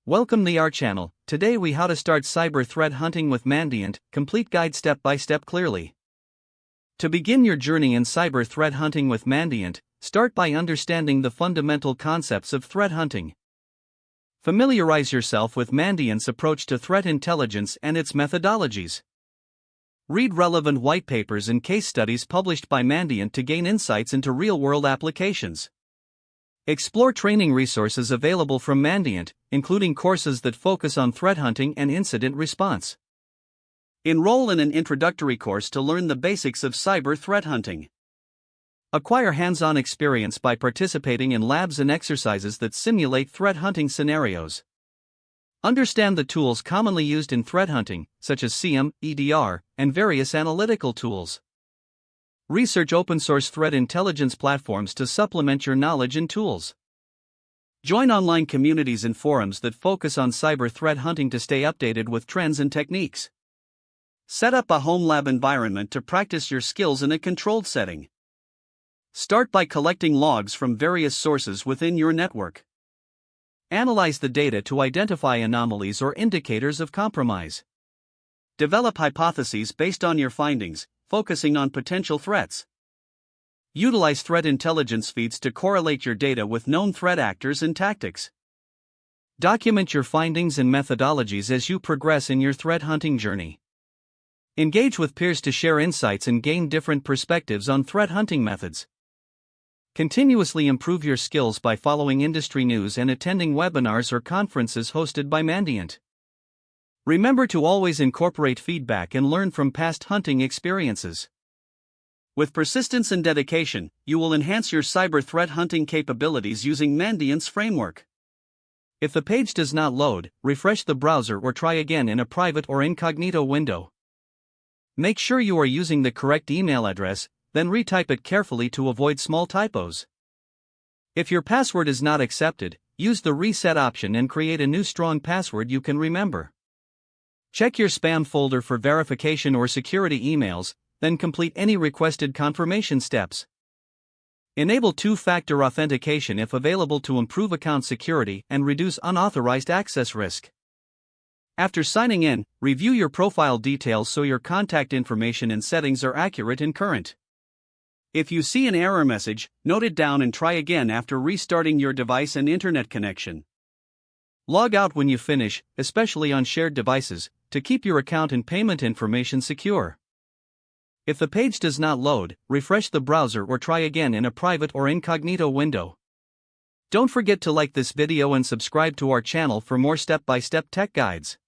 Welcome to our channel. Today we how to start cyber threat hunting with Mandiant, complete guide step by step clearly. To begin your journey in cyber threat hunting with Mandiant, start by understanding the fundamental concepts of threat hunting. Familiarize yourself with Mandiant's approach to threat intelligence and its methodologies. Read relevant white papers and case studies published by Mandiant to gain insights into real-world applications. Explore training resources available from Mandiant, including courses that focus on threat hunting and incident response. Enroll in an introductory course to learn the basics of cyber threat hunting. Acquire hands-on experience by participating in labs and exercises that simulate threat hunting scenarios. Understand the tools commonly used in threat hunting, such as SIEM, EDR, and various analytical tools. Research open-source threat intelligence platforms to supplement your knowledge and tools. Join online communities and forums that focus on cyber threat hunting to stay updated with trends and techniques. Set up a home lab environment to practice your skills in a controlled setting. Start by collecting logs from various sources within your network. Analyze the data to identify anomalies or indicators of compromise. Develop hypotheses based on your findings, focusing on potential threats. Utilize threat intelligence feeds to correlate your data with known threat actors and tactics. Document your findings and methodologies as you progress in your threat hunting journey. Engage with peers to share insights and gain different perspectives on threat hunting methods. Continuously improve your skills by following industry news and attending webinars or conferences hosted by Mandiant. Remember to always incorporate feedback and learn from past hunting experiences. With persistence and dedication, you will enhance your cyber threat hunting capabilities using Mandiant's framework. If the page does not load, refresh the browser or try again in a private or incognito window. Make sure you are using the correct email address, then retype it carefully to avoid small typos. If your password is not accepted, use the reset option and create a new strong password you can remember. Check your spam folder for verification or security emails, then complete any requested confirmation steps. Enable two-factor authentication if available to improve account security and reduce unauthorized access risk. After signing in, review your profile details so your contact information and settings are accurate and current. If you see an error message, note it down and try again after restarting your device and internet connection. Log out when you finish, especially on shared devices, to keep your account and payment information secure. If the page does not load, refresh the browser or try again in a private or incognito window. Don't forget to like this video and subscribe to our channel for more step-by-step tech guides.